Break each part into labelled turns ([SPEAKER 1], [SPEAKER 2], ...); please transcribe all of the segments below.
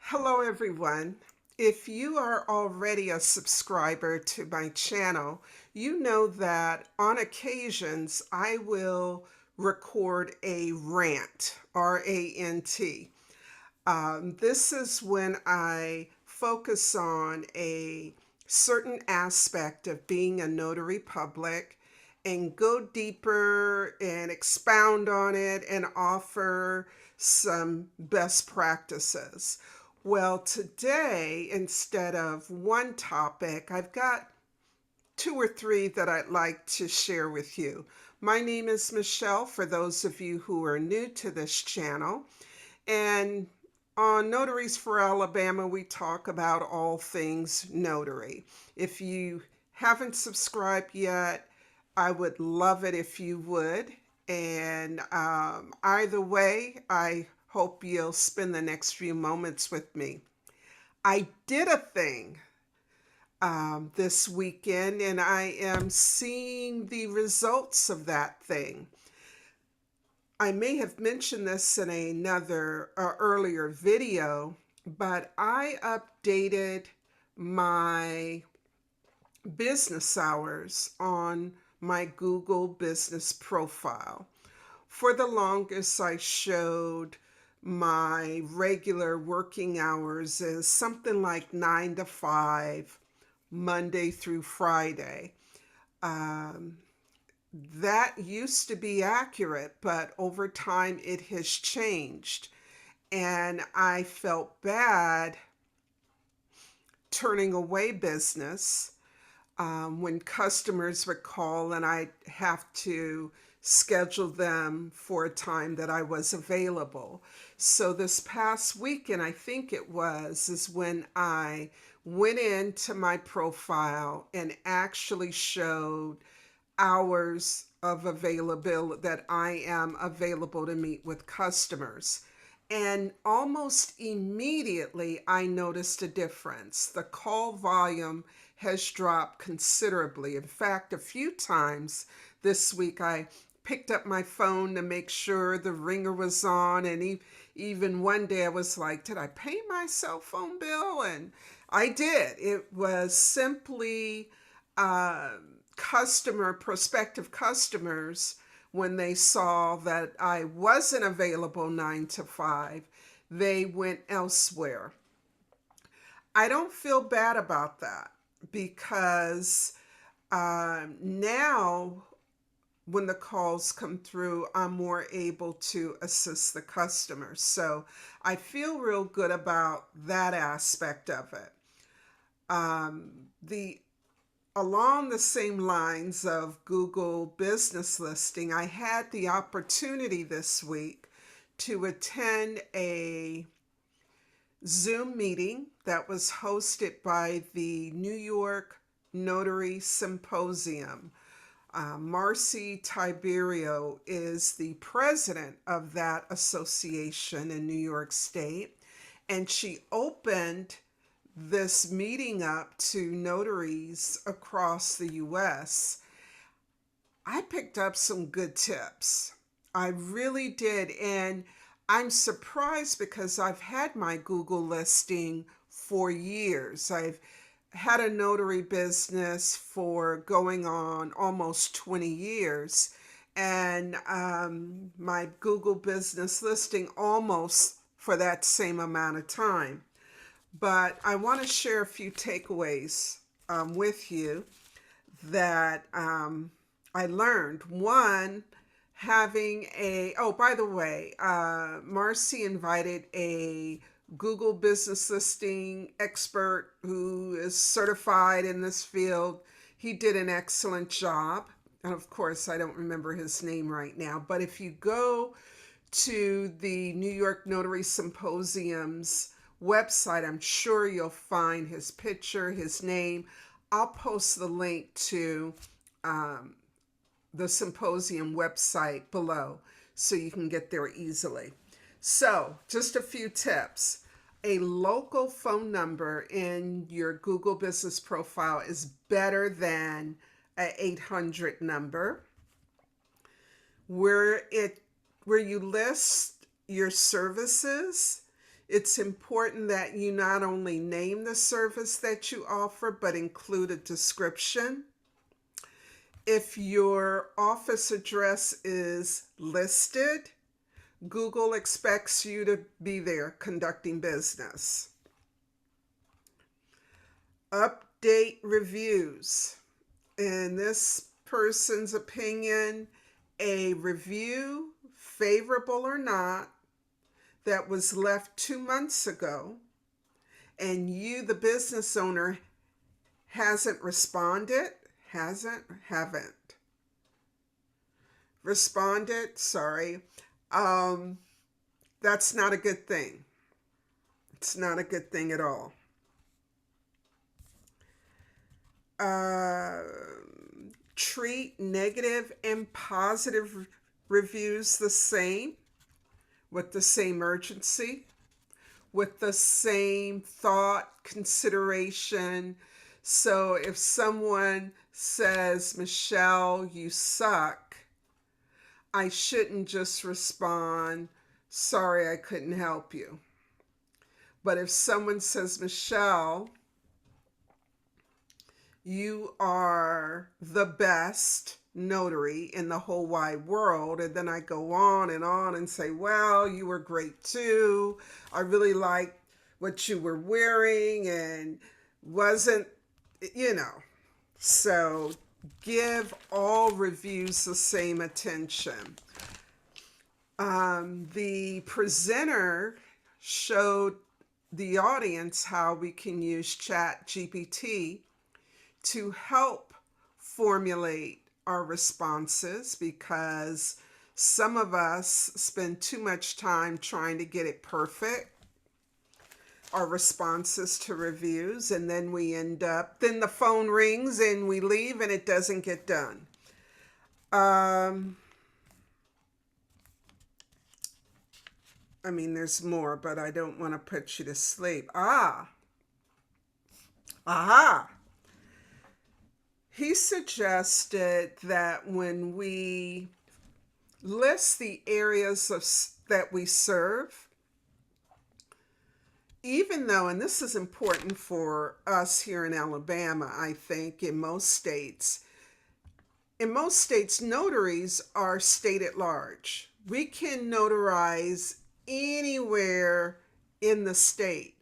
[SPEAKER 1] Hello, everyone. If you are already a subscriber to my channel, you know that on occasions I will record a rant, R-A-N-T. This is when I focus on a certain aspect of being a notary public and go deeper and expound on it and offer some best practices. Well, today, instead of one topic, I've got two or three that I'd like to share with you. My name is Michelle, for those of you who are new to this channel. And on Notaries for Alabama, we talk about all things notary. If you haven't subscribed yet, I would love it if you would. And either way, I hope you'll spend the next few moments with me. I did a thing this weekend, and I am seeing the results of that thing. I may have mentioned this in another earlier video, but I updated my business hours on my Google business profile. For the longest, I showed my regular working hours as something like 9 to 5, Monday through Friday. Um, that used to be accurate, but over time it has changed. And I felt bad turning away business when customers would call and I'd have to schedule them for a time that I was available. So this past weekend, I think it was, is when I went into my profile and actually showed hours of availability that I am available to meet with customers. And almost immediately, I noticed a difference. The call volume has dropped considerably. In fact, a few times this week, I picked up my phone to make sure the ringer was on. And even one day, I was like, did I pay my cell phone bill? And I did. It was simply prospective customers, when they saw that I wasn't available 9 to 5, they went elsewhere. I don't feel bad about that because now when the calls come through, I'm more able to assist the customers. So I feel real good about that aspect of it. The Along the same lines of Google business listing, I had the opportunity this week to attend a Zoom meeting that was hosted by the New York Notary Symposium. Marcy Tiberio is the president of that association in New York State, and she opened this meeting up to notaries across the US. I picked up some good tips. I really did. And I'm surprised because I've had my Google listing for years. I've had a notary business for going on almost 20 years. And my Google business listing almost for that same amount of time. But I want to share a few takeaways with you that I learned. One, oh, by the way, Marcy invited a Google business listing expert who is certified in this field. He did an excellent job. And of course, I don't remember his name right now. But if you go to the New York Notary Symposium's website, I'm sure you'll find his picture, his name. I'll post the link to the symposium website below so you can get there easily. So, just a few tips. A local phone number in your Google business profile is better than an 800 number. Where you list your services, It's important that you not only name the service that you offer, but include a description. If your office address is listed, Google expects you to be there conducting business. Update reviews. In this person's opinion, a review, favorable or not, that was left 2 months ago, and you, the business owner, haven't responded, sorry, that's not a good thing. It's not a good thing at all. Treat negative and positive reviews the same, with the same urgency, with the same thought, consideration. So if someone says, Michelle, you suck, I shouldn't just respond, sorry, I couldn't help you. But if someone says, Michelle, you are the best notary in the whole wide world, and then I go on and say, well, you were great too. I really liked what you were wearing and wasn't, So give all reviews the same attention. The presenter showed the audience how we can use ChatGPT to help formulate our responses, because some of us spend too much time trying to get it perfect, our responses to reviews, and then then the phone rings and we leave and it doesn't get done. There's more, but I don't want to put you to sleep. He suggested that when we list the areas that we serve, even though, and this is important for us here in Alabama, I think in most states, notaries are state at large. We can notarize anywhere in the state,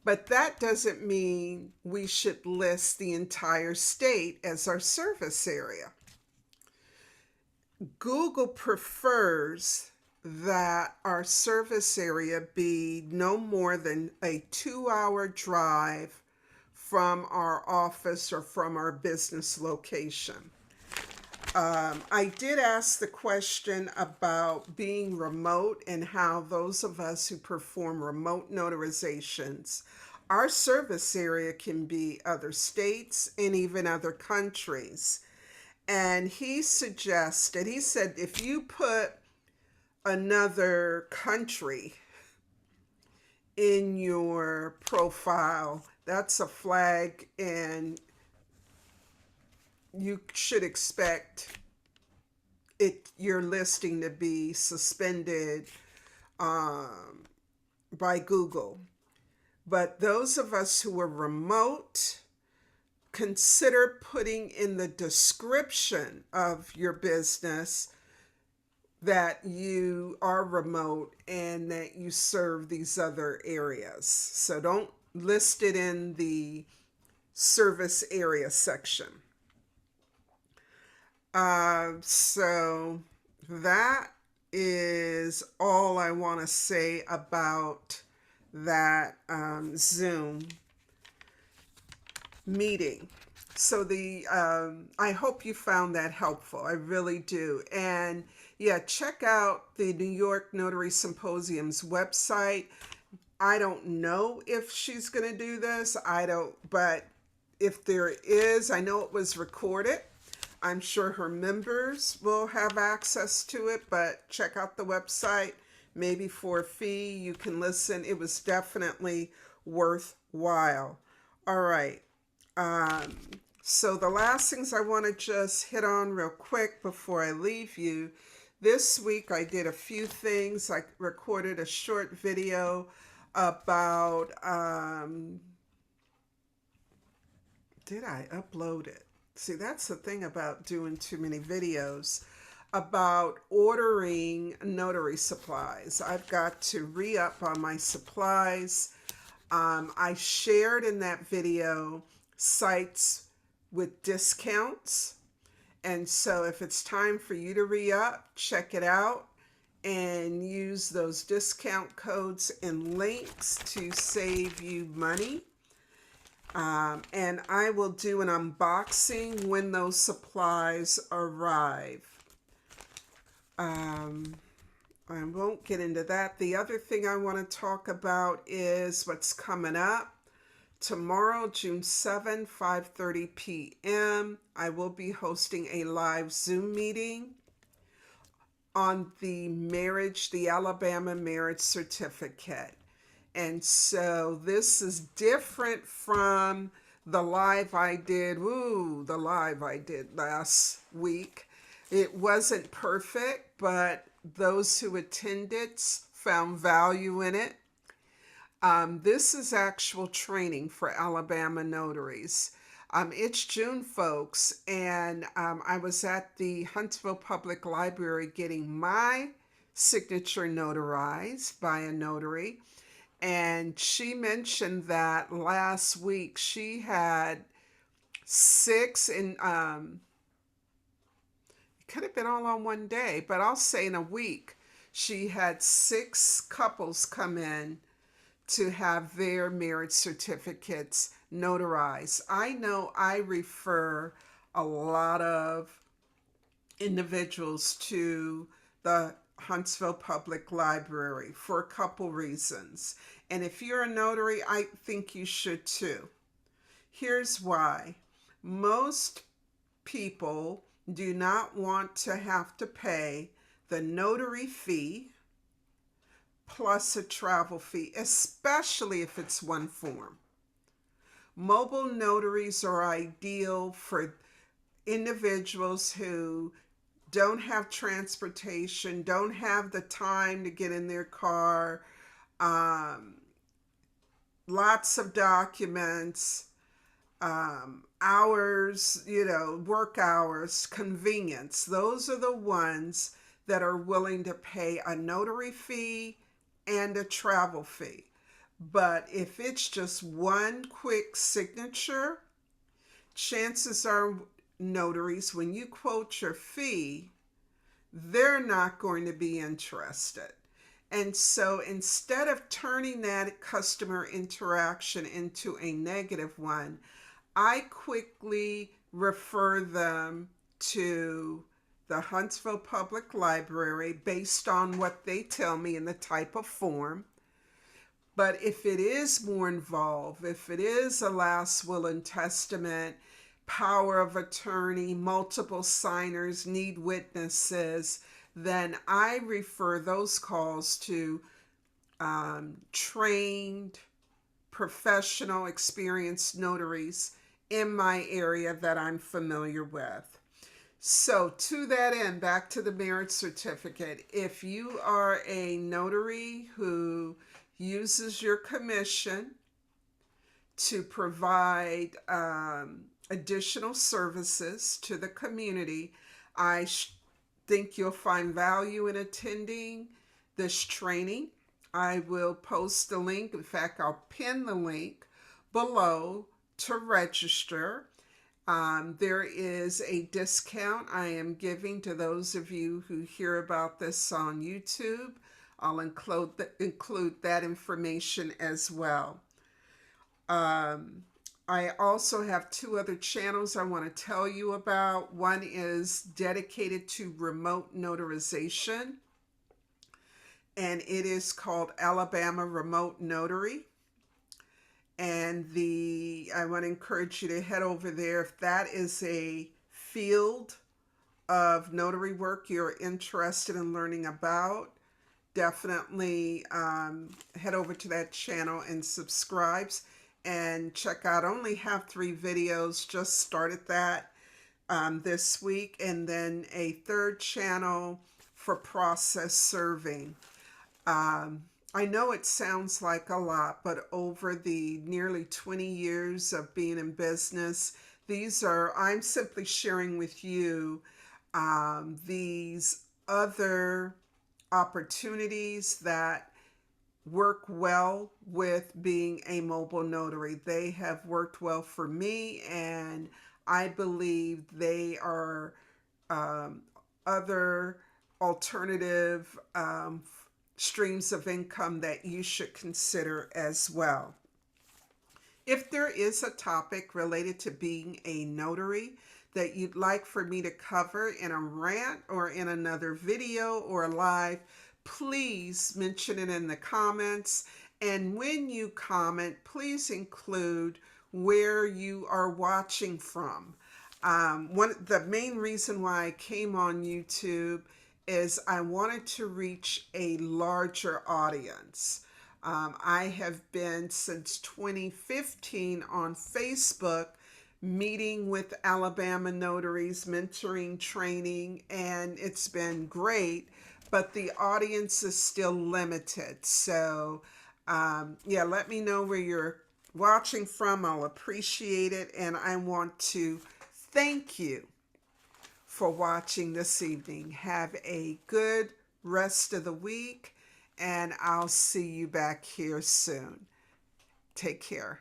[SPEAKER 1] but that doesn't mean we should list the entire state as our service area. Google prefers that our service area be no more than a 2-hour drive from our office or from our business location. I did ask the question about being remote and how those of us who perform remote notarizations, our service area can be other states and even other countries. And he said, if you put another country in your profile, that's a flag, and you should expect your listing to be suspended by Google. But those of us who are remote, consider putting in the description of your business that you are remote and that you serve these other areas. So don't list it in the service area section. So that is all I want to say about that Zoom meeting. So I hope you found that helpful. I really do. And yeah, check out the New York Notary Symposium's website. I don't know if she's going to do this. But if there is, I know it was recorded. I'm sure her members will have access to it, but check out the website. Maybe for a fee, you can listen. It was definitely worthwhile. All right. So the last things I want to just hit on real quick before I leave you. This week I did a few things. I recorded a short video about, did I upload it? See, that's the thing about doing too many videos, about ordering notary supplies. I've got to re-up on my supplies. I shared in that video sites with discounts. And so if it's time for you to re-up, check it out and use those discount codes and links to save you money. And I will do an unboxing when those supplies arrive. I won't get into that. The other thing I want to talk about is what's coming up. Tomorrow, June 7, 5:30 p.m., I will be hosting a live Zoom meeting on the Alabama marriage certificate. And so this is different from the live I did last week. It wasn't perfect, but those who attended found value in it. This is actual training for Alabama notaries. It's June, folks, and I was at the Huntsville Public Library getting my signature notarized by a notary. And she mentioned that last week she had 6, and it could have been all on one day, but I'll say in a week, she had 6 couples come in to have their marriage certificates notarized. I know I refer a lot of individuals to the Huntsville Public Library for a couple reasons. And if you're a notary, I think you should too. Here's why. Most people do not want to have to pay the notary fee plus a travel fee, especially if it's one form. Mobile notaries are ideal for individuals who don't have transportation, don't have the time to get in their car, lots of documents, hours, work hours, convenience. Those are the ones that are willing to pay a notary fee and a travel fee. But if it's just one quick signature, chances are notaries, when you quote your fee, they're not going to be interested. And so instead of turning that customer interaction into a negative one, I quickly refer them to the Huntsville Public Library based on what they tell me in the type of form. But if it is more involved, if it is a last will and testament, power of attorney, multiple signers, need witnesses, then I refer those calls to trained, professional, experienced notaries in my area that I'm familiar with. So to that end, back to the marriage certificate, if you are a notary who uses your commission to provide additional services to the community, I think you'll find value in attending this training. I will post the link. In fact, I'll pin the link below to register. There is a discount I am giving to those of you who hear about this on YouTube. I'll include that information as well. I also have 2 other channels I want to tell you about. One is dedicated to remote notarization, and it is called Alabama Remote Notary. And I want to encourage you to head over there if that is a field of notary work you're interested in learning about. Definitely head over to that channel and subscribe and check out. I only have 3 videos, just started that this week, and then a 3rd channel for process serving. I know it sounds like a lot, but over the nearly 20 years of being in business, I'm simply sharing with you these other opportunities that work well with being a mobile notary. They have worked well for me, and I believe they are um, other alternative streams of income that you should consider as well. If there is a topic related to being a notary that you'd like for me to cover in a rant or in another video or live, please mention it in the comments. And when you comment, please include where you are watching from. The main reason why I came on YouTube is I wanted to reach a larger audience. I have been since 2015 on Facebook meeting with Alabama notaries, mentoring, training, and it's been great, but the audience is still limited. So, yeah, let me know where you're watching from. I'll appreciate it, and I want to thank you for watching this evening. Have a good rest of the week, and I'll see you back here soon. Take care.